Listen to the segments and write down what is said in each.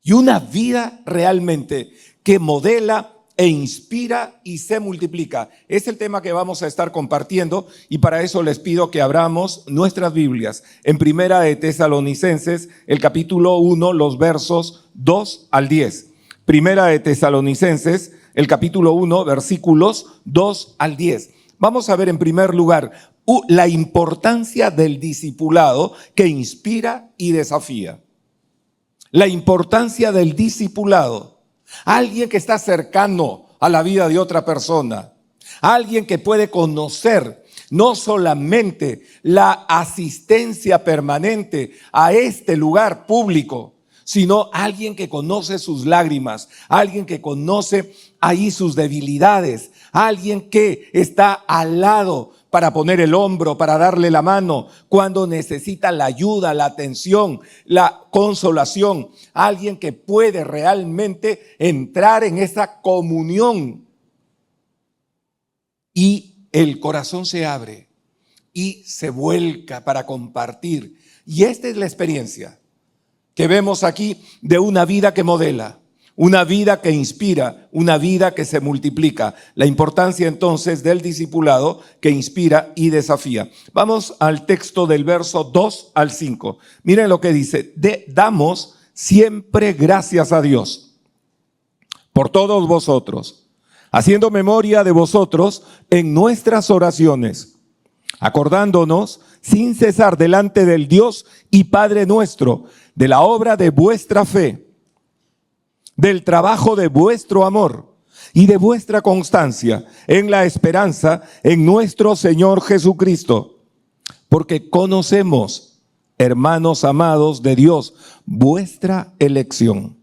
y una vida realmente que modela e inspira y se multiplica. Es el tema que vamos a estar compartiendo y para eso les pido que abramos nuestras Biblias en Primera de Tesalonicenses, el capítulo 1, los versos 2 al 10. Primera de Tesalonicenses, el capítulo 1, versículos 2 al 10. Vamos a ver en primer lugar la importancia del discipulado que inspira y desafía. La importancia del discipulado. Alguien que está cercano a la vida de otra persona. Alguien que puede conocer no solamente la asistencia permanente a este lugar público, sino alguien que conoce sus lágrimas, alguien que conoce ahí sus debilidades, alguien que está al lado para poner el hombro, para darle la mano cuando necesita la ayuda, la atención, la consolación. Alguien que puede realmente entrar en esa comunión y el corazón se abre y se vuelca para compartir. Y esta es la experiencia que vemos aquí de una vida que modela, una vida que inspira, una vida que se multiplica. La importancia entonces del discipulado que inspira y desafía. Vamos al texto del verso 2 al 5. Miren lo que dice: damos siempre gracias a Dios por todos vosotros, haciendo memoria de vosotros en nuestras oraciones, acordándonos sin cesar delante del Dios y Padre nuestro, de la obra de vuestra fe, del trabajo de vuestro amor y de vuestra constancia en la esperanza en nuestro Señor Jesucristo. Porque conocemos, hermanos amados de Dios, vuestra elección.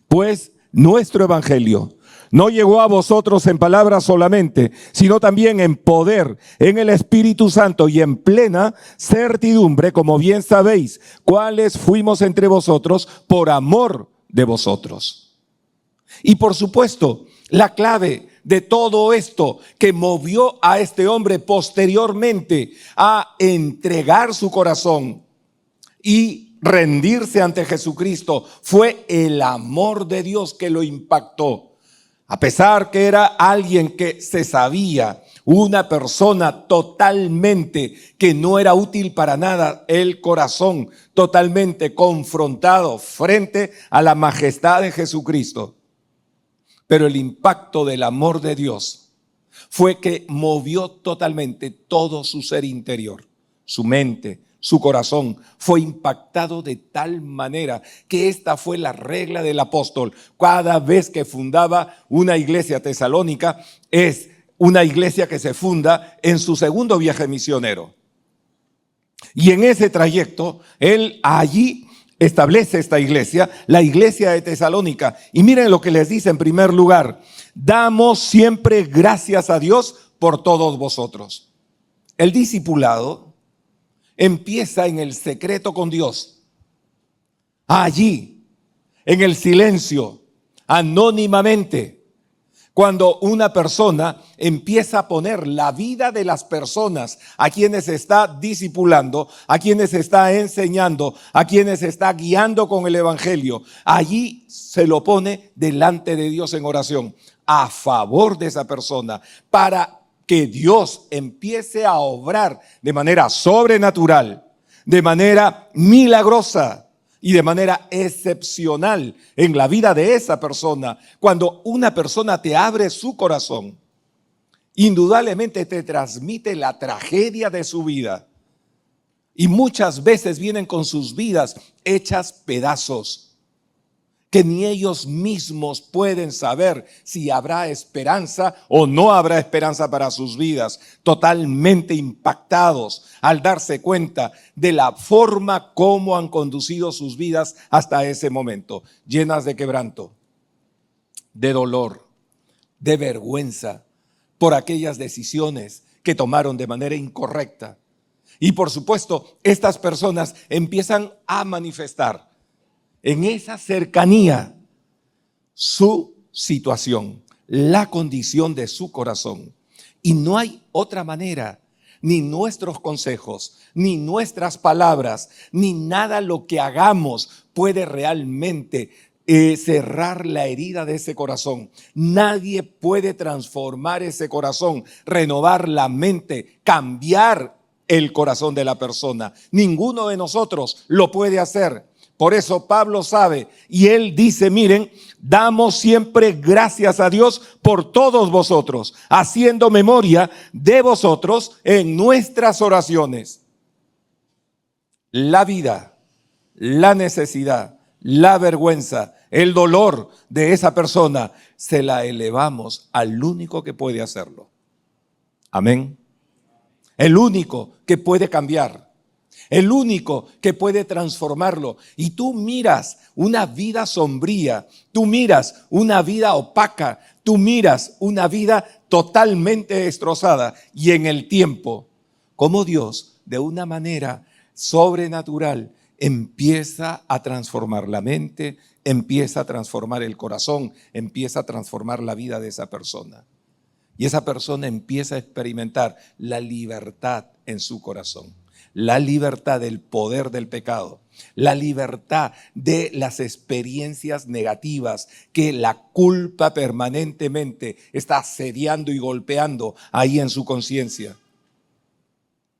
Pues nuestro evangelio no llegó a vosotros en palabras solamente, sino también en poder, en el Espíritu Santo y en plena certidumbre, como bien sabéis, cuáles fuimos entre vosotros por amor de vosotros. Y por supuesto, la clave de todo esto que movió a este hombre posteriormente a entregar su corazón y rendirse ante Jesucristo fue el amor de Dios que lo impactó. A pesar que era alguien que se sabía, una persona totalmente que no era útil para nada, el corazón totalmente confrontado frente a la majestad de Jesucristo. Pero el impacto del amor de Dios fue que movió totalmente todo su ser interior, su mente, su corazón fue impactado de tal manera que esta fue la regla del apóstol. Cada vez que fundaba una iglesia tesalónica, es una iglesia que se funda en su segundo viaje misionero. Y en ese trayecto, él allí establece esta iglesia, la iglesia de Tesalónica. Y miren lo que les dice en primer lugar: damos siempre gracias a Dios por todos vosotros. El discipulado empieza en el secreto con Dios. Allí, en el silencio, anónimamente. Cuando una persona empieza a poner la vida de las personas a quienes está discipulando, a quienes está enseñando, a quienes está guiando con el evangelio, allí se lo pone delante de Dios en oración, a favor de esa persona, para que Dios empiece a obrar de manera sobrenatural, de manera milagrosa y de manera excepcional en la vida de esa persona. Cuando una persona te abre su corazón, indudablemente te transmite la tragedia de su vida. Y muchas veces vienen con sus vidas hechas pedazos, que ni ellos mismos pueden saber si habrá esperanza o no habrá esperanza para sus vidas, totalmente impactados al darse cuenta de la forma como han conducido sus vidas hasta ese momento, llenas de quebranto, de dolor, de vergüenza por aquellas decisiones que tomaron de manera incorrecta. Y por supuesto, estas personas empiezan a manifestar en esa cercanía su situación, la condición de su corazón. Y no hay otra manera, ni nuestros consejos, ni nuestras palabras, ni nada lo que hagamos puede realmente cerrar la herida de ese corazón. Nadie puede transformar ese corazón, renovar la mente, cambiar el corazón de la persona. Ninguno de nosotros lo puede hacer. Por eso Pablo sabe y él dice, miren, damos siempre gracias a Dios por todos vosotros, haciendo memoria de vosotros en nuestras oraciones. La vida, la necesidad, la vergüenza, el dolor de esa persona, se la elevamos al único que puede hacerlo. Amén. El único que puede cambiar. El único que puede transformarlo. Y tú miras una vida sombría, tú miras una vida opaca, tú miras una vida totalmente destrozada. Y en el tiempo, como Dios, de una manera sobrenatural, empieza a transformar la mente, empieza a transformar el corazón, empieza a transformar la vida de esa persona. Y esa persona empieza a experimentar la libertad en su corazón. La libertad del poder del pecado, la libertad de las experiencias negativas que la culpa permanentemente está asediando y golpeando ahí en su conciencia.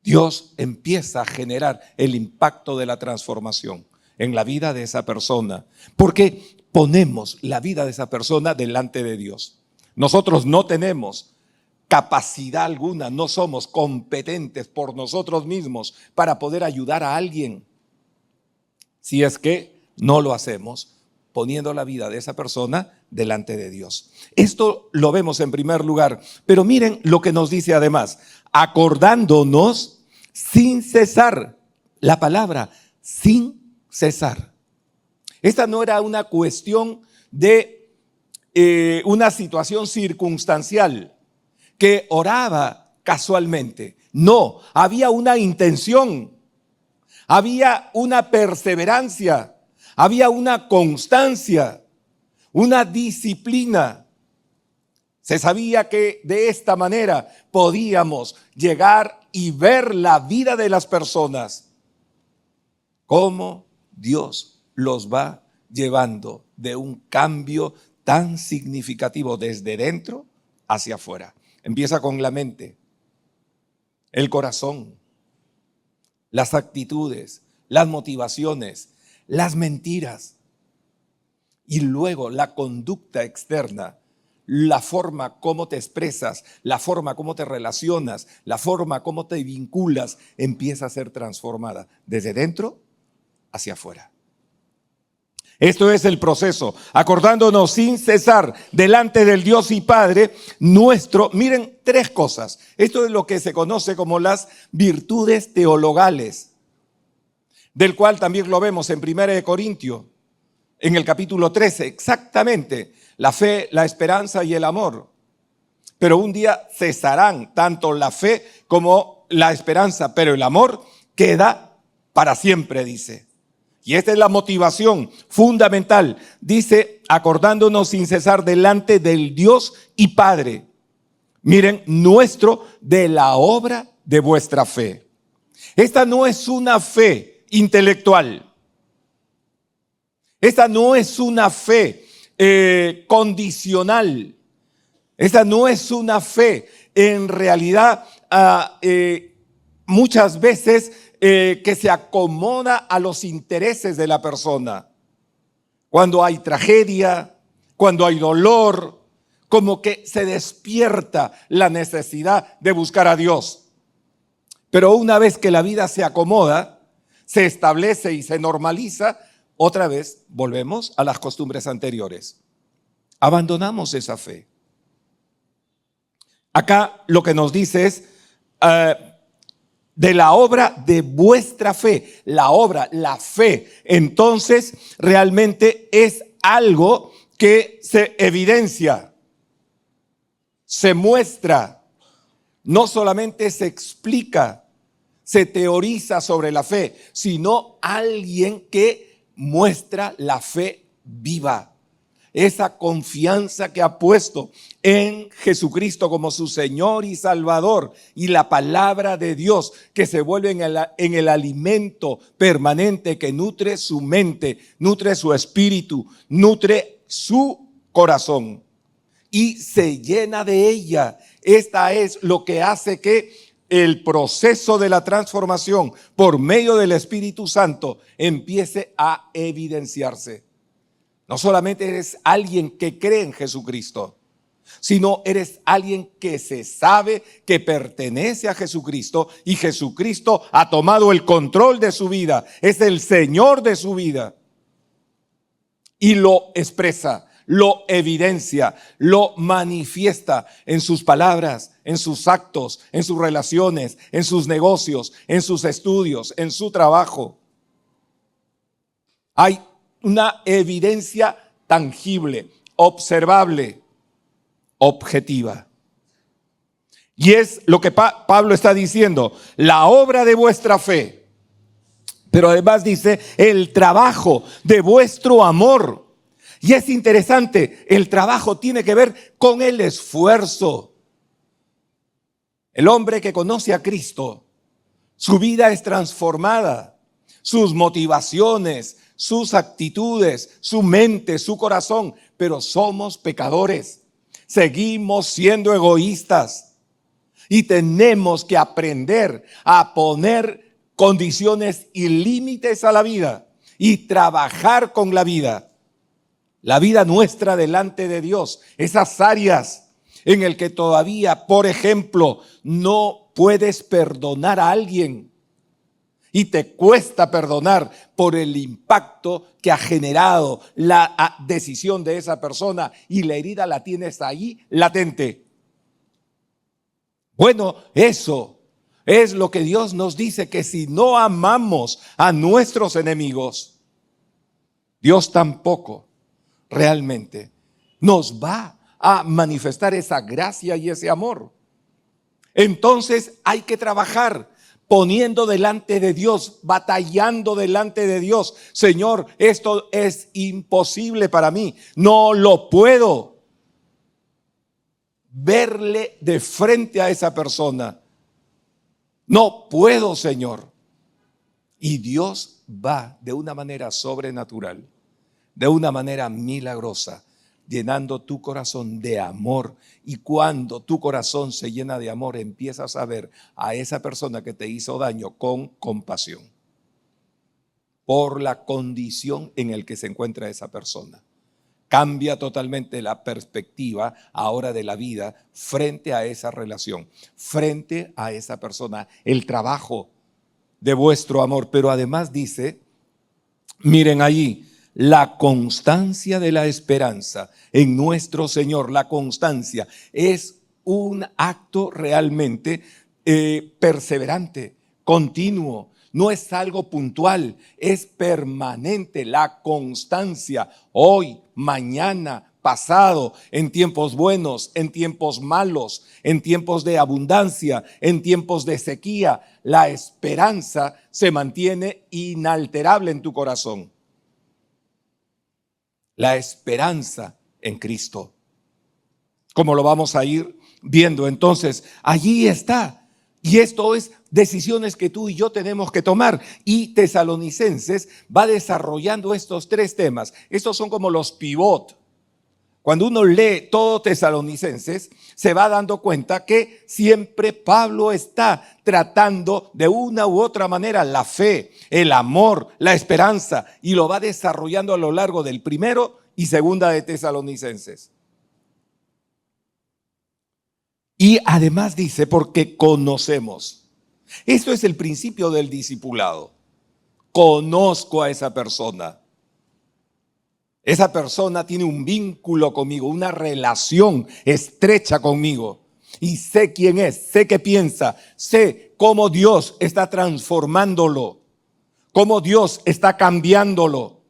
Dios empieza a generar el impacto de la transformación en la vida de esa persona, porque ponemos la vida de esa persona delante de Dios. Nosotros no tenemos capacidad alguna, no somos competentes por nosotros mismos para poder ayudar a alguien. Si es que no lo hacemos poniendo la vida de esa persona delante de Dios. Esto lo vemos en primer lugar, pero miren lo que nos dice además, acordándonos sin cesar, la palabra sin cesar. Esta no era una cuestión de una situación circunstancial, que oraba casualmente. No, había una intención, había una perseverancia, había una constancia, una disciplina. Se sabía que de esta manera podíamos llegar y ver la vida de las personas, cómo Dios los va llevando de un cambio tan significativo desde dentro hacia afuera. Empieza con la mente, el corazón, las actitudes, las motivaciones, las mentiras y luego la conducta externa, la forma como te expresas, la forma como te relacionas, la forma como te vinculas, empieza a ser transformada desde dentro hacia afuera. Esto es el proceso, acordándonos sin cesar delante del Dios y Padre nuestro. Miren, tres cosas. Esto es lo que se conoce como las virtudes teologales, del cual también lo vemos en 1 Corintios, en el capítulo 13, exactamente, la fe, la esperanza y el amor. Pero un día cesarán tanto la fe como la esperanza, pero el amor queda para siempre, dice. Y esta es la motivación fundamental. Dice, acordándonos sin cesar delante del Dios y Padre. Miren, nuestro, de la obra de vuestra fe. Esta no es una fe intelectual. Esta no es una fe condicional. Esta no es una fe en realidad muchas veces que se acomoda a los intereses de la persona. Cuando hay tragedia, cuando hay dolor, como que se despierta la necesidad de buscar a Dios. Pero una vez que la vida se acomoda, se establece y se normaliza, otra vez volvemos a las costumbres anteriores. Abandonamos esa fe. Acá lo que nos dice es de la obra de vuestra fe. La obra, la fe, entonces realmente es algo que se evidencia, se muestra, no solamente se explica, se teoriza sobre la fe, sino alguien que muestra la fe viva. esa confianza que ha puesto en Jesucristo como su Señor y Salvador, y la palabra de Dios que se vuelve en el alimento permanente que nutre su mente, nutre su espíritu, nutre su corazón y se llena de ella. Esta es lo que hace que el proceso de la transformación por medio del Espíritu Santo empiece a evidenciarse. No solamente eres alguien que cree en Jesucristo, sino eres alguien que se sabe que pertenece a Jesucristo y Jesucristo ha tomado el control de su vida, es el Señor de su vida y lo expresa, lo evidencia, lo manifiesta en sus palabras, en sus actos, en sus relaciones, en sus negocios, en sus estudios, en su trabajo. Hay una evidencia tangible, observable, objetiva. Y es lo que Pablo está diciendo, la obra de vuestra fe, pero además dice el trabajo de vuestro amor. Y es interesante, el trabajo tiene que ver con el esfuerzo. El hombre que conoce a Cristo, su vida es transformada, sus motivaciones, sus actitudes, su mente, su corazón, pero somos pecadores. Seguimos siendo egoístas y tenemos que aprender a poner condiciones y límites a la vida y trabajar con la vida nuestra delante de Dios, esas áreas en el que todavía, por ejemplo, no puedes perdonar a alguien y te cuesta perdonar por el impacto que ha generado la decisión de esa persona y la herida la tienes ahí latente. Bueno, eso es lo que Dios nos dice, que si no amamos a nuestros enemigos, Dios tampoco realmente nos va a manifestar esa gracia y ese amor. Entonces hay que trabajar poniendo delante de Dios, batallando delante de Dios. Señor, esto es imposible para mí, no lo puedo verle de frente a esa persona. No puedo, Señor. Y Dios va de una manera sobrenatural, de una manera milagrosa, llenando tu corazón de amor. Y cuando tu corazón se llena de amor, empiezas a ver a esa persona que te hizo daño con compasión, por la condición en la que se encuentra esa persona. Cambia totalmente la perspectiva ahora de la vida frente a esa relación, frente a esa persona, el trabajo de vuestro amor. Pero además dice, miren allí, la constancia de la esperanza en nuestro Señor. La constancia es un acto realmente perseverante, continuo. No es algo puntual, es permanente. La constancia, hoy, mañana, pasado, en tiempos buenos, en tiempos malos, en tiempos de abundancia, en tiempos de sequía. La esperanza se mantiene inalterable en tu corazón. La esperanza en Cristo, como lo vamos a ir viendo. Entonces, allí está. Y esto es decisiones que tú y yo tenemos que tomar. Y Tesalonicenses va desarrollando estos tres temas. Estos son como los pivot. Cuando uno lee todo Tesalonicenses, se va dando cuenta que siempre Pablo está tratando de una u otra manera la fe, el amor, la esperanza, y lo va desarrollando a lo largo del primero y segunda de Tesalonicenses. Y además dice, porque conocemos. Esto es el principio del discipulado. Conozco a esa persona. Esa persona tiene un vínculo conmigo, una relación estrecha conmigo. Y sé quién es, sé qué piensa, sé cómo Dios está transformándolo, cómo Dios está cambiándolo.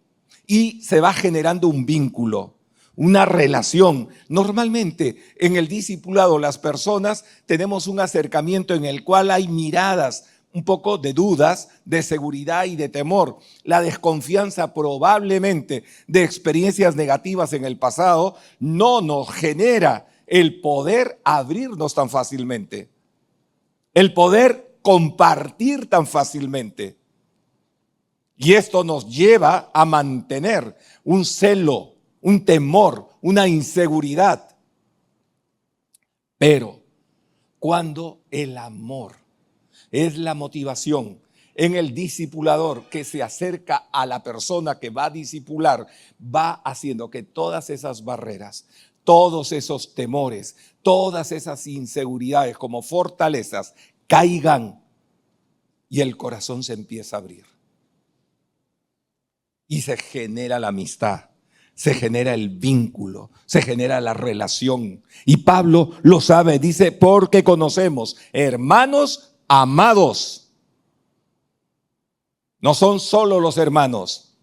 Y se va generando un vínculo, una relación. Normalmente en el discipulado las personas tenemos un acercamiento en el cual hay miradas un poco de dudas, de seguridad y de temor. La desconfianza probablemente de experiencias negativas en el pasado no nos genera el poder abrirnos tan fácilmente, el poder compartir tan fácilmente. Y esto nos lleva a mantener un celo, un temor, una inseguridad. Pero cuando el amor es la motivación en el discipulador que se acerca a la persona que va a discipular, va haciendo que todas esas barreras, todos esos temores, todas esas inseguridades como fortalezas caigan y el corazón se empieza a abrir. Y se genera la amistad, se genera el vínculo, se genera la relación. Y Pablo lo sabe, dice, porque conocemos, hermanos amados. No son solo los hermanos,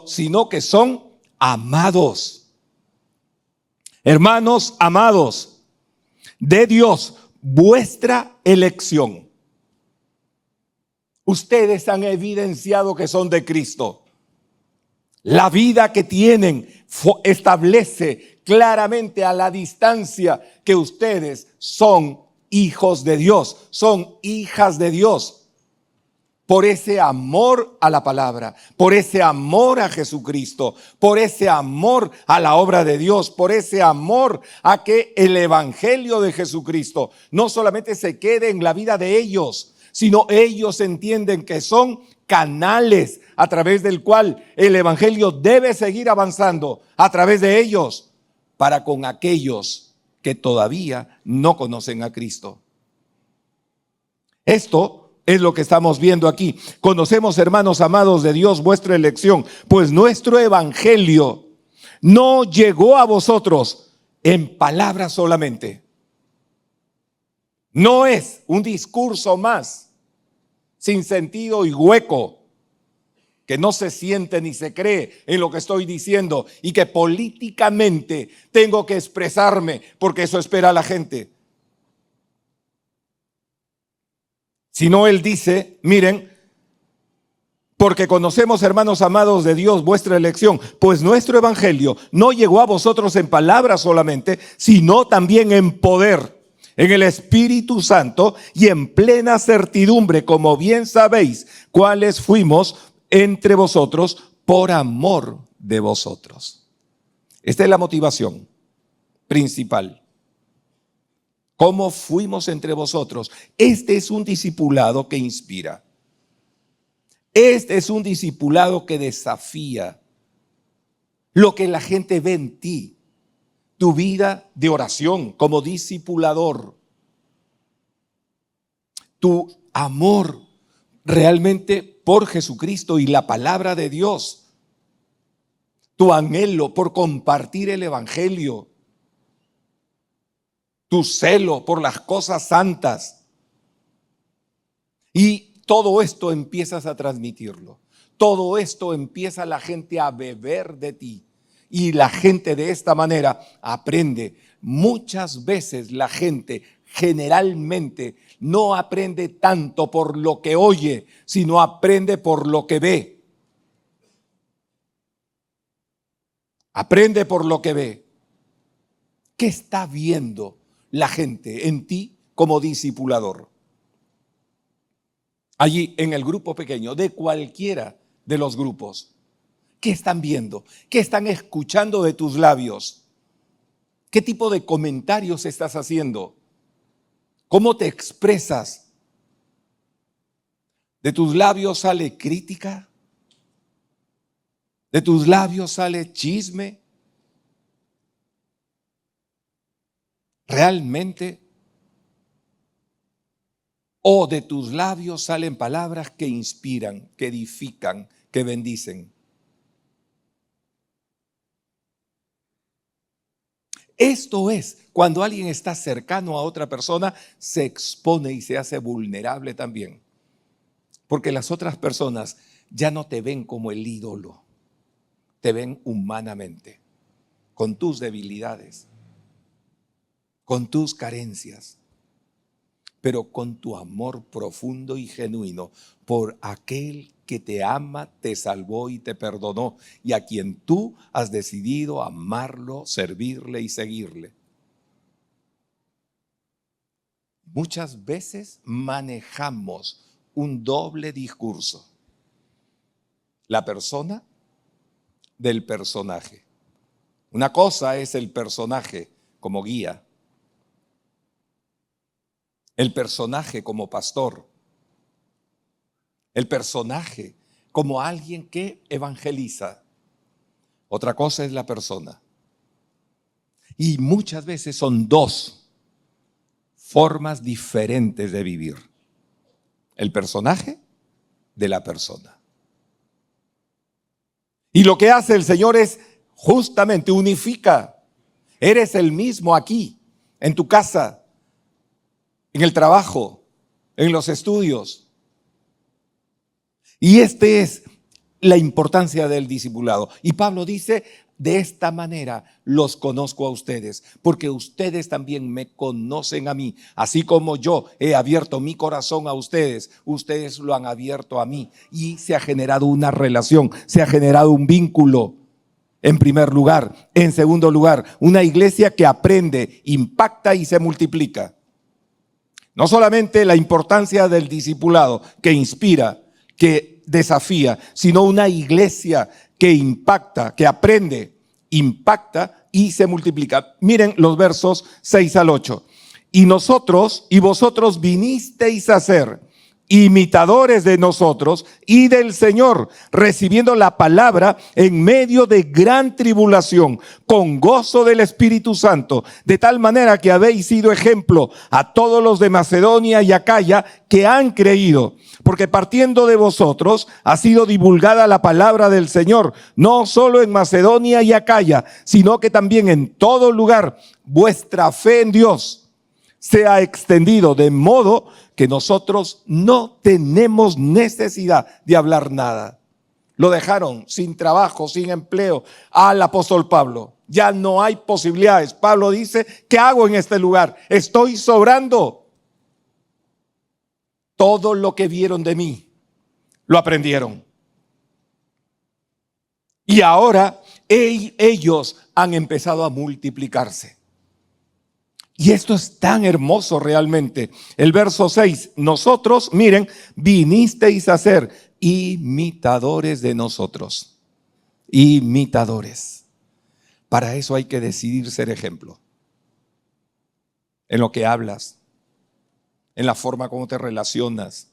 sino que son amados. Hermanos amados de Dios, vuestra elección. Ustedes han evidenciado que son de Cristo. La vida que tienen establece claramente a la distancia que ustedes son hijos de Dios, son hijas de Dios. Por ese amor a la palabra, por ese amor a Jesucristo, por ese amor a la obra de Dios, por ese amor a que el evangelio de Jesucristo no solamente se quede en la vida de ellos, sino ellos entienden que son canales a través del cual el evangelio debe seguir avanzando a través de ellos para con aquellos que todavía no conocen a Cristo. Esto es lo que estamos viendo aquí. Conocemos, hermanos amados de Dios, vuestra elección, pues nuestro evangelio no llegó a vosotros en palabras solamente. No es un discurso más sin sentido y hueco, que no se siente ni se cree en lo que estoy diciendo y que políticamente tengo que expresarme porque eso espera la gente. Si no, él dice, miren, porque conocemos, hermanos amados de Dios, vuestra elección, pues nuestro evangelio no llegó a vosotros en palabras solamente, sino también en poder, en el Espíritu Santo y en plena certidumbre, como bien sabéis, cuáles fuimos entre vosotros por amor de vosotros. Esta es la motivación principal. ¿Cómo fuimos entre vosotros? Este es un discipulado que inspira. Este es un discipulado que desafía lo que la gente ve en ti. Tu vida de oración como discipulador. Tu amor realmente por Jesucristo y la palabra de Dios. Tu anhelo por compartir el evangelio. Tu celo por las cosas santas. Y todo esto empiezas a transmitirlo. Todo esto empieza la gente a beber de ti. Y la gente de esta manera aprende. Muchas veces la gente generalmente no aprende tanto por lo que oye, sino aprende por lo que ve. Aprende por lo que ve. ¿Qué está viendo la gente en ti como discipulador? Allí en el grupo pequeño, de cualquiera de los grupos. ¿Qué están viendo? ¿Qué están escuchando de tus labios? ¿Qué tipo de comentarios estás haciendo? ¿Cómo te expresas? ¿De tus labios sale crítica? ¿De tus labios sale chisme? ¿Realmente? ¿O de tus labios salen palabras que inspiran, que edifican, que bendicen? Esto es, cuando alguien está cercano a otra persona, se expone y se hace vulnerable también. Porque las otras personas ya no te ven como el ídolo, te ven humanamente, con tus debilidades, con tus carencias. pero con tu amor profundo y genuino por aquel que te ama, te salvó y te perdonó, y a quien tú has decidido amarlo, servirle y seguirle. Muchas veces manejamos un doble discurso: la persona del personaje. Una cosa es el personaje como guía, el personaje como pastor, el personaje como alguien que evangeliza. Otra cosa es la persona. Y muchas veces son dos formas diferentes de vivir: el personaje de la persona. Y lo que hace el Señor es justamente unifica. Eres el mismo aquí, en tu casa, en el trabajo, en los estudios. Y esta es la importancia del discipulado. Y Pablo dice: de esta manera los conozco a ustedes, porque ustedes también me conocen a mí. Así como yo he abierto mi corazón a ustedes, ustedes lo han abierto a mí. Y se ha generado una relación, se ha generado un vínculo. En primer lugar. En segundo lugar, una iglesia que aprende, impacta y se multiplica. No solamente la importancia del discipulado, que inspira, que desafía, sino una iglesia que impacta, que aprende, impacta y se multiplica. Miren los versos 6 al 8. Y nosotros y vosotros vinisteis a ser imitadores de nosotros y del Señor, recibiendo la palabra en medio de gran tribulación, con gozo del Espíritu Santo, de tal manera que habéis sido ejemplo a todos los de Macedonia y Acaya que han creído. Porque partiendo de vosotros ha sido divulgada la palabra del Señor, no solo en Macedonia y Acaya, sino que también en todo lugar vuestra fe en Dios se ha extendido, de modo que nosotros no tenemos necesidad de hablar nada. Lo dejaron sin trabajo, sin empleo al apóstol Pablo. Ya no hay posibilidades. Pablo dice: ¿qué hago en este lugar? Estoy sobrando. Todo lo que vieron de mí lo aprendieron. Y ahora ellos han empezado a multiplicarse. Y esto es tan hermoso realmente. El verso 6, nosotros, miren, vinisteis a ser imitadores de nosotros. Imitadores. Para eso hay que decidir ser ejemplo. En lo que hablas, en la forma como te relacionas,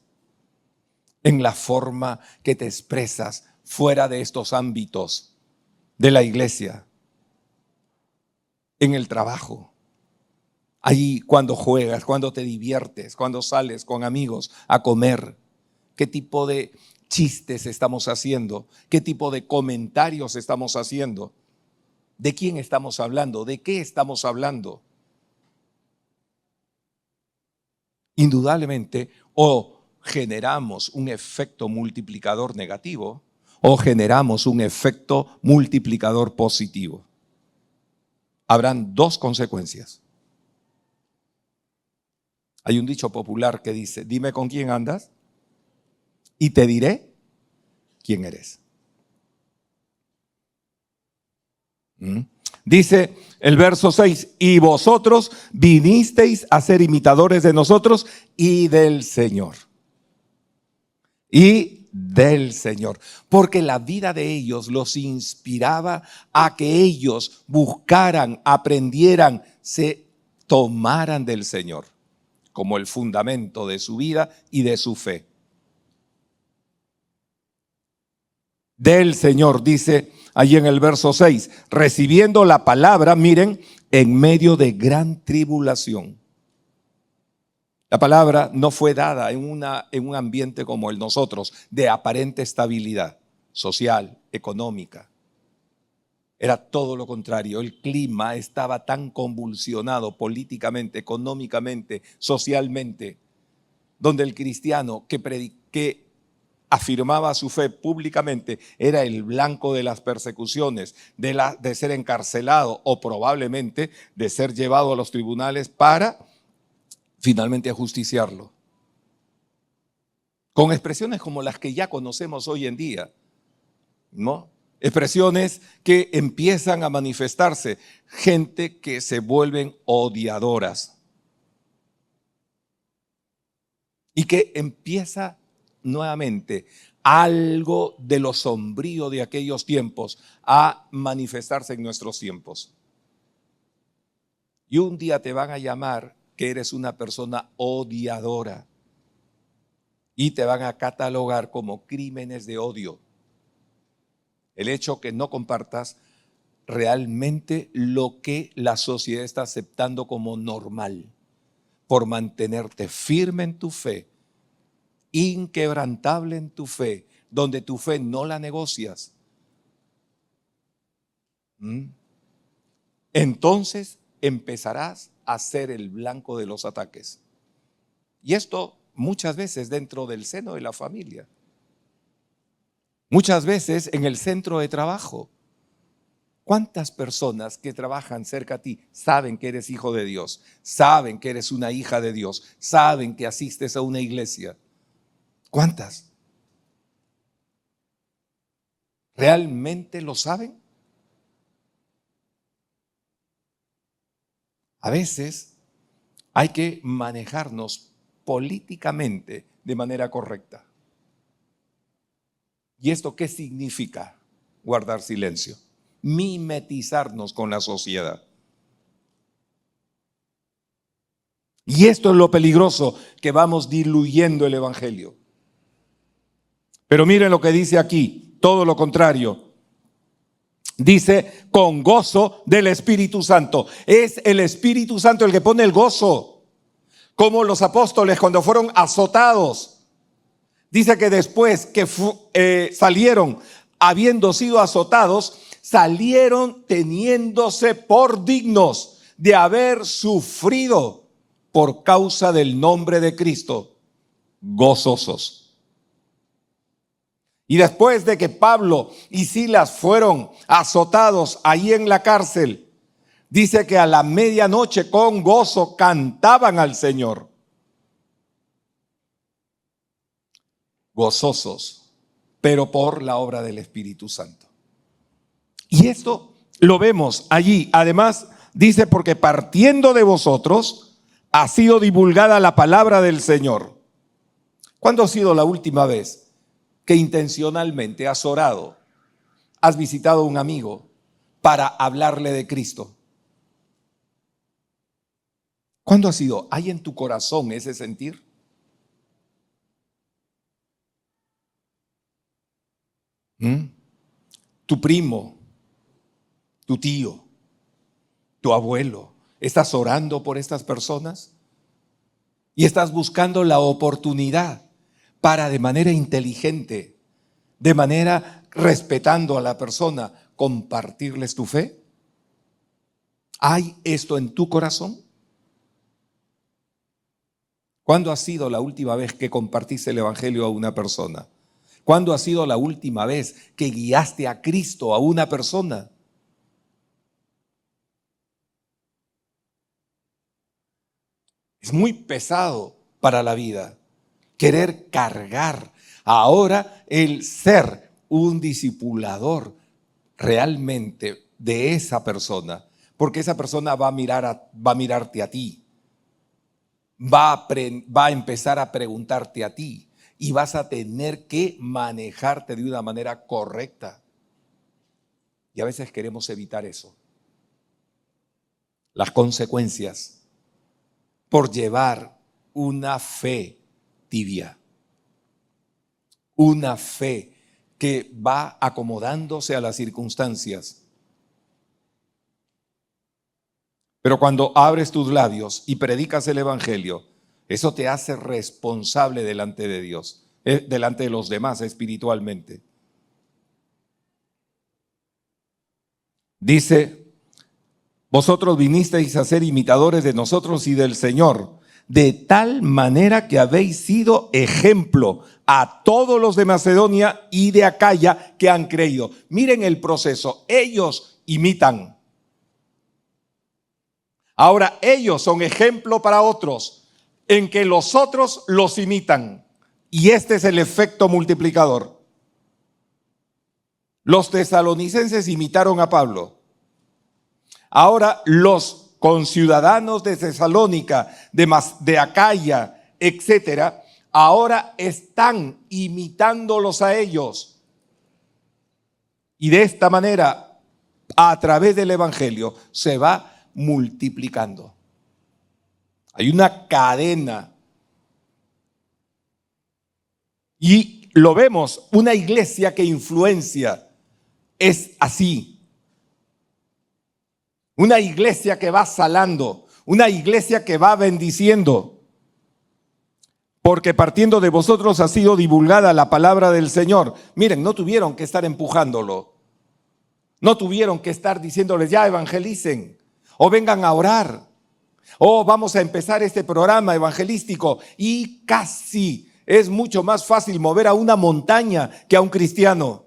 en la forma que te expresas fuera de estos ámbitos de la iglesia, en el trabajo. Ahí cuando juegas, cuando te diviertes, cuando sales con amigos a comer, ¿qué tipo de chistes estamos haciendo? ¿Qué tipo de comentarios estamos haciendo? ¿De quién estamos hablando? ¿De qué estamos hablando? Indudablemente, o generamos un efecto multiplicador negativo o generamos un efecto multiplicador positivo. Habrán dos consecuencias. Hay un dicho popular que dice: dime con quién andas y te diré quién eres. Dice el verso 6: y vosotros vinisteis a ser imitadores de nosotros y del Señor. Y del Señor. Porque la vida de ellos los inspiraba a que ellos buscaran, aprendieran, se tomaran del Señor como el fundamento de su vida y de su fe. Del Señor, dice allí en el verso 6, recibiendo la palabra, miren, en medio de gran tribulación. La palabra no fue dada en un ambiente como el nosotros, de aparente estabilidad social, económica. Era todo lo contrario. El clima estaba tan convulsionado políticamente, económicamente, socialmente, donde el cristiano que afirmaba su fe públicamente era el blanco de las persecuciones, de ser encarcelado o probablemente de ser llevado a los tribunales para finalmente ajusticiarlo. Con expresiones como las que ya conocemos hoy en día, ¿no? Expresiones que empiezan a manifestarse, gente que se vuelven odiadoras y que empieza nuevamente algo de lo sombrío de aquellos tiempos a manifestarse en nuestros tiempos. Y un día te van a llamar que eres una persona odiadora y te van a catalogar como crímenes de odio. El hecho que no compartas realmente lo que la sociedad está aceptando como normal, por mantenerte firme en tu fe, inquebrantable en tu fe, donde tu fe no la negocias. Entonces empezarás a ser el blanco de los ataques. Y esto muchas veces dentro del seno de la familia. Muchas veces en el centro de trabajo. ¿Cuántas personas que trabajan cerca a ti saben que eres hijo de Dios? Saben que eres una hija de Dios. Saben que asistes a una iglesia. ¿Cuántas? ¿Realmente lo saben? A veces hay que manejarnos políticamente de manera correcta. ¿Y esto qué significa? Guardar silencio. Mimetizarnos con la sociedad. Y esto es lo peligroso, que vamos diluyendo el evangelio. Pero miren lo que dice aquí, todo lo contrario. Dice, con gozo del Espíritu Santo. Es el Espíritu Santo el que pone el gozo. Como los apóstoles cuando fueron azotados. Dice que después que salieron, habiendo sido azotados, salieron teniéndose por dignos de haber sufrido por causa del nombre de Cristo, gozosos. Y después de que Pablo y Silas fueron azotados ahí en la cárcel, dice que a la medianoche con gozo cantaban al Señor. Gozosos, pero por la obra del Espíritu Santo. Y esto lo vemos allí. Además, dice, porque partiendo de vosotros ha sido divulgada la palabra del Señor. ¿Cuándo ha sido la última vez que intencionalmente has orado, has visitado a un amigo para hablarle de Cristo? ¿Cuándo ha sido? ¿Hay en tu corazón ese sentir? Tu primo, tu tío, tu abuelo, ¿estás orando por estas personas? Y estás buscando la oportunidad para de manera inteligente, de manera respetando a la persona, compartirles tu fe. ¿Hay esto en tu corazón? ¿Cuándo ha sido la última vez que compartiste el evangelio a una persona? ¿Cuándo ha sido la última vez que guiaste a Cristo a una persona? Es muy pesado para la vida querer cargar ahora el ser un discipulador realmente de esa persona, porque esa persona va a mirarte a ti, va a empezar a preguntarte a ti y vas a tener que manejarte de una manera correcta. Y a veces queremos evitar eso. Las consecuencias por llevar una fe tibia, una fe que va acomodándose a las circunstancias. Pero cuando abres tus labios y predicas el evangelio, eso te hace responsable delante de Dios, delante de los demás espiritualmente. Dice, vosotros vinisteis a ser imitadores de nosotros y del Señor, de tal manera que habéis sido ejemplo a todos los de Macedonia y de Acaya que han creído. Miren el proceso, ellos imitan. Ahora ellos son ejemplo para otros. en que los otros los imitan. Y este es el efecto multiplicador. Los tesalonicenses imitaron a Pablo. Ahora los conciudadanos de Tesalónica, de Acaya, etcétera, ahora están imitándolos a ellos. Y de esta manera, a través del evangelio, se va multiplicando. Hay una cadena. Y lo vemos, una iglesia que influencia es así. Una iglesia que va salando, una iglesia que va bendiciendo. Porque partiendo de vosotros ha sido divulgada la palabra del Señor. Miren, no tuvieron que estar empujándolo. No tuvieron que estar diciéndoles, ya evangelicen, o vengan a orar, o vamos a empezar este programa evangelístico. Y casi es mucho más fácil mover a una montaña que a un cristiano.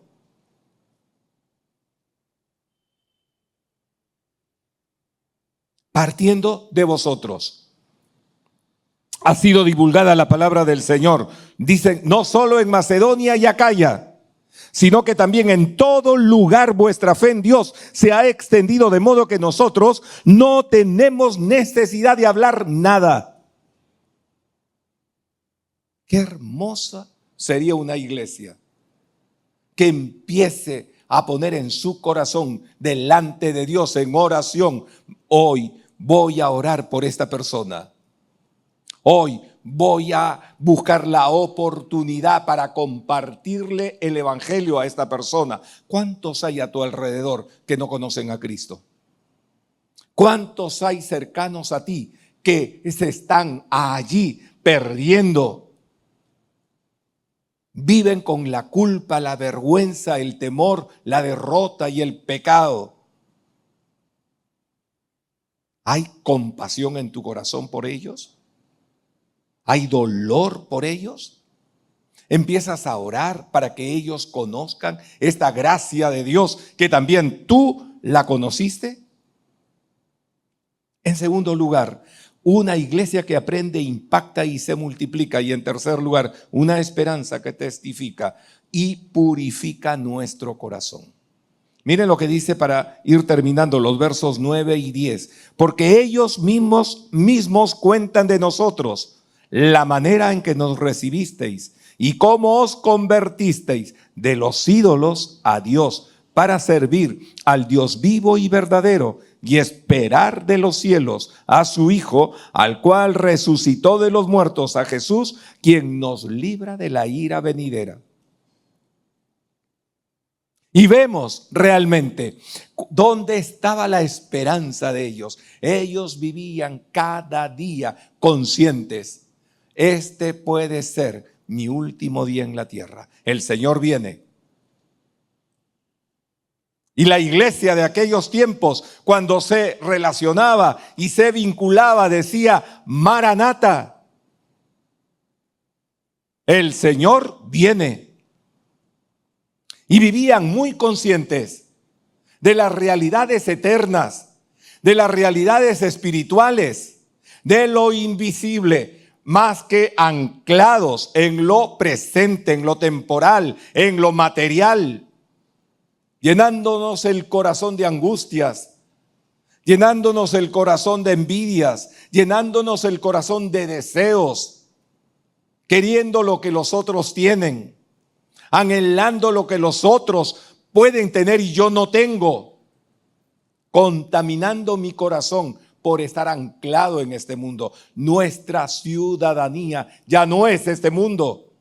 Partiendo de vosotros ha sido divulgada la palabra del Señor. Dicen, no solo en Macedonia y Acaya, sino que también en todo lugar vuestra fe en Dios se ha extendido, de modo que nosotros no tenemos necesidad de hablar nada. Qué hermosa sería una iglesia que empiece a poner en su corazón delante de Dios en oración: hoy voy a orar por esta persona. Hoy voy a buscar la oportunidad para compartirle el evangelio a esta persona. ¿Cuántos hay a tu alrededor que no conocen a Cristo? ¿Cuántos hay cercanos a ti que se están allí perdiendo? Viven con la culpa, la vergüenza, el temor, la derrota y el pecado. ¿Hay compasión en tu corazón por ellos? ¿Hay dolor por ellos? ¿Empiezas a orar para que ellos conozcan esta gracia de Dios que también tú la conociste? En segundo lugar, una iglesia que aprende, impacta y se multiplica. Y en tercer lugar, una esperanza que testifica y purifica nuestro corazón. Miren lo que dice para ir terminando los versos 9 y 10. Porque ellos mismos cuentan de nosotros la manera en que nos recibisteis y cómo os convertisteis de los ídolos a Dios para servir al Dios vivo y verdadero y esperar de los cielos a su Hijo, al cual resucitó de los muertos, a Jesús, quien nos libra de la ira venidera. Y vemos realmente dónde estaba la esperanza de ellos. Ellos vivían cada día conscientes: este puede ser mi último día en la tierra. El Señor viene. Y la iglesia de aquellos tiempos, cuando se relacionaba y se vinculaba, decía: Maranata, el Señor viene. Y vivían muy conscientes de las realidades eternas, de las realidades espirituales, de lo invisible, más que anclados en lo presente, en lo temporal, en lo material, llenándonos el corazón de angustias, llenándonos el corazón de envidias, llenándonos el corazón de deseos, queriendo lo que los otros tienen, anhelando lo que los otros pueden tener y yo no tengo, contaminando mi corazón por estar anclado en este mundo. Nuestra ciudadanía ya no es este mundo.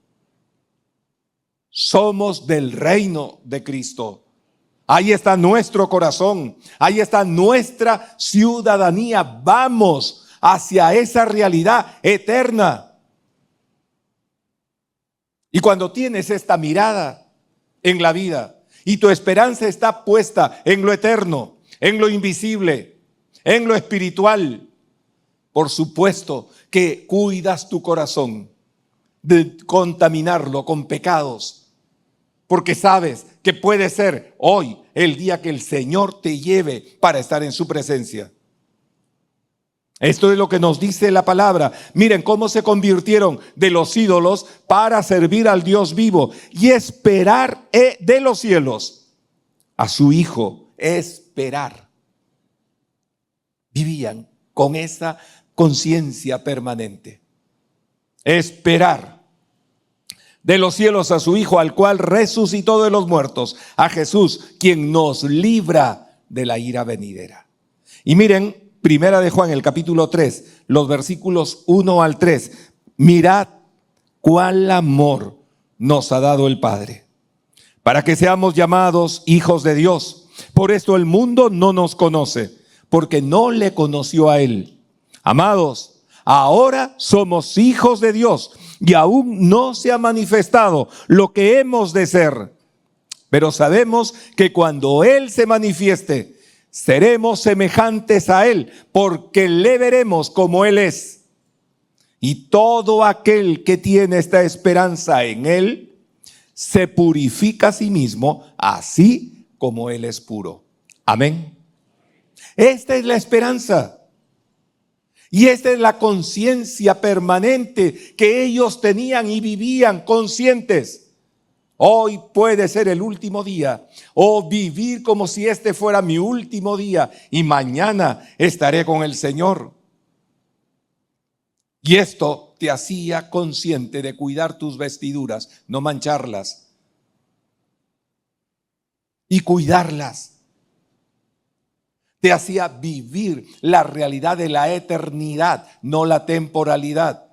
Somos del reino de Cristo. Ahí está nuestro corazón, ahí está nuestra ciudadanía. Vamos hacia esa realidad eterna. Y cuando tienes esta mirada en la vida y tu esperanza está puesta en lo eterno, en lo invisible, en lo espiritual, por supuesto que cuidas tu corazón de contaminarlo con pecados, porque sabes que puede ser hoy el día que el Señor te lleve para estar en su presencia. Esto es lo que nos dice la palabra. Miren cómo se convirtieron de los ídolos para servir al Dios vivo y esperar de los cielos a su Hijo. Esperar. Vivían con esa conciencia permanente. Esperar de los cielos a su Hijo, al cual resucitó de los muertos, a Jesús, quien nos libra de la ira venidera. Y miren, Primera de Juan, el capítulo 3, los versículos 1 al 3. Mirad cuál amor nos ha dado el Padre, para que seamos llamados hijos de Dios. Por esto el mundo no nos conoce, porque no le conoció a Él. Amados, ahora somos hijos de Dios y aún no se ha manifestado lo que hemos de ser. Pero sabemos que cuando Él se manifieste, seremos semejantes a Él, porque le veremos como Él es. Y todo aquel que tiene esta esperanza en Él, se purifica a sí mismo, así como Él es puro. Amén. Esta es la esperanza. Y esta es la conciencia permanente que ellos tenían y vivían conscientes. Hoy puede ser el último día, o vivir como si este fuera mi último día y mañana estaré con el Señor. Y esto te hacía consciente de cuidar tus vestiduras, no mancharlas, y cuidarlas. Te hacía vivir la realidad de la eternidad, no la temporalidad.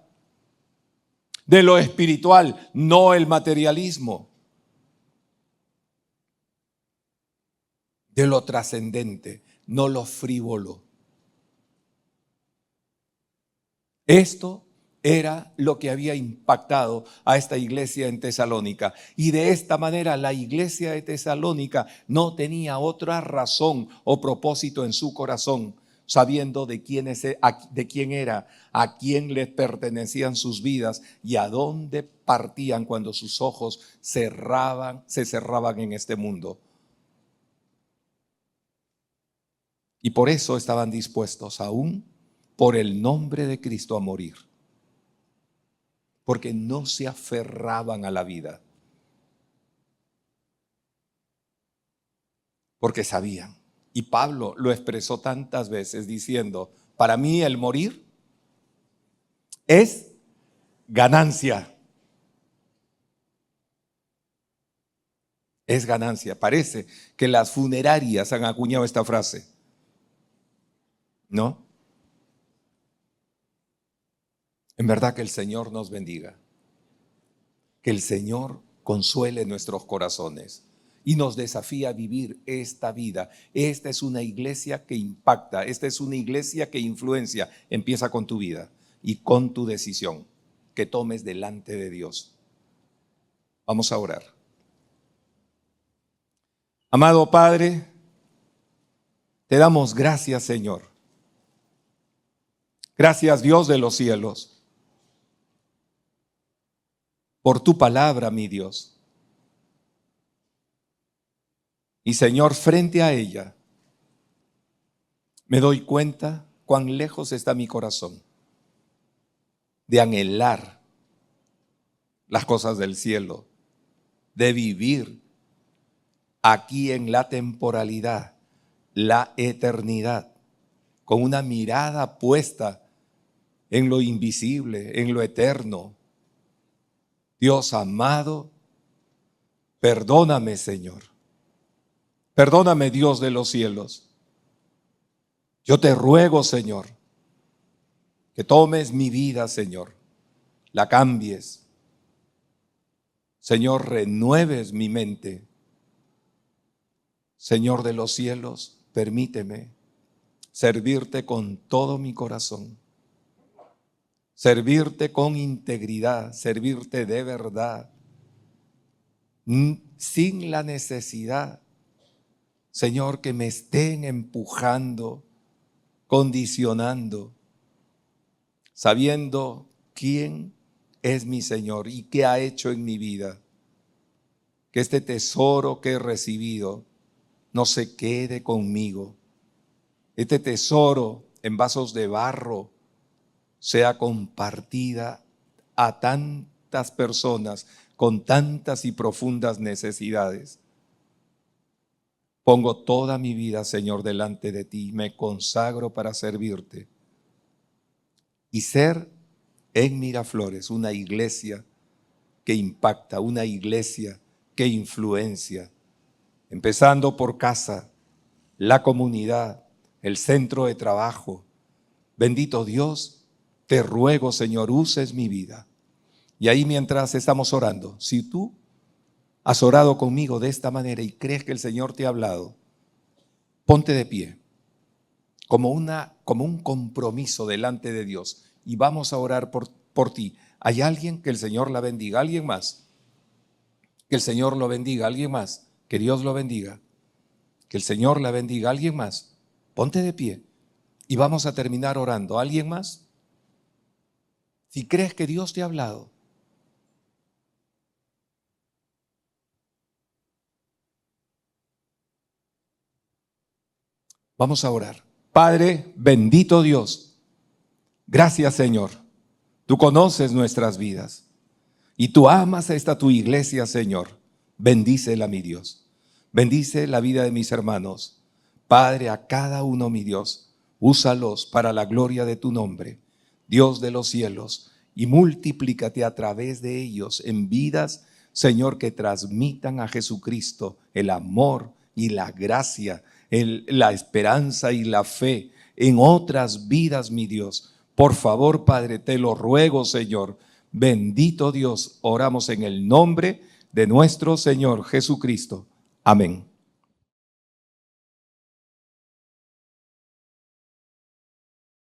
De lo espiritual, no el materialismo. De lo trascendente, no lo frívolo. Esto era lo que había impactado a esta iglesia en Tesalónica. Y de esta manera la iglesia de Tesalónica no tenía otra razón o propósito en su corazón, sabiendo de quién era, a quién les pertenecían sus vidas y a dónde partían cuando sus ojos se cerraban en este mundo. Y por eso estaban dispuestos aún por el nombre de Cristo a morir. Porque no se aferraban a la vida. Porque sabían. Y Pablo lo expresó tantas veces diciendo, para mí el morir es ganancia. Es ganancia. Parece que las funerarias han acuñado esta frase. ¿No? En verdad que el Señor nos bendiga. Que el Señor consuele nuestros corazones y nos desafía a vivir esta vida. Esta es una iglesia que impacta, esta es una iglesia que influencia. Empieza con tu vida y con tu decisión que tomes delante de Dios. Vamos a orar. Amado Padre, te damos gracias, Señor. Gracias, Dios de los cielos, por tu palabra, mi Dios. Y Señor, frente a ella, me doy cuenta cuán lejos está mi corazón de anhelar las cosas del cielo, de vivir aquí en la temporalidad, la eternidad, con una mirada puesta en lo invisible, en lo eterno. Dios amado, perdóname, Señor. Perdóname, Dios de los cielos. Yo te ruego, Señor, que tomes mi vida, Señor, la cambies. Señor, renueves mi mente. Señor de los cielos, permíteme servirte con todo mi corazón. Servirte con integridad, servirte de verdad, sin la necesidad, Señor, que me estén empujando, condicionando, sabiendo quién es mi Señor y qué ha hecho en mi vida. Que este tesoro que he recibido no se quede conmigo. Este tesoro en vasos de barro, sea compartida a tantas personas con tantas y profundas necesidades. Pongo toda mi vida, Señor, delante de ti, me consagro para servirte y ser en Miraflores una iglesia que impacta, una iglesia que influencia, empezando por casa, la comunidad, el centro de trabajo. Bendito Dios, te ruego, Señor, uses mi vida. Y ahí mientras estamos orando, si tú has orado conmigo de esta manera y crees que el Señor te ha hablado, ponte de pie, como un compromiso delante de Dios, y vamos a orar por ti. ¿Hay alguien? Que el Señor la bendiga. ¿Alguien más? Que el Señor lo bendiga. ¿Alguien más? Que Dios lo bendiga. Que el Señor la bendiga. ¿Alguien más? Ponte de pie y vamos a terminar orando. ¿Alguien más? Si crees que Dios te ha hablado, vamos a orar. Padre, bendito Dios, gracias, Señor. Tú conoces nuestras vidas y tú amas a esta tu iglesia, Señor. Bendícela, mi Dios. Bendice la vida de mis hermanos. Padre, a cada uno, mi Dios, úsalos para la gloria de tu nombre, Dios de los cielos, y multiplícate a través de ellos en vidas, Señor, que transmitan a Jesucristo el amor y la gracia, la esperanza y la fe en otras vidas, mi Dios. Por favor, Padre, te lo ruego, Señor. Bendito Dios, oramos en el nombre de nuestro Señor Jesucristo. Amén.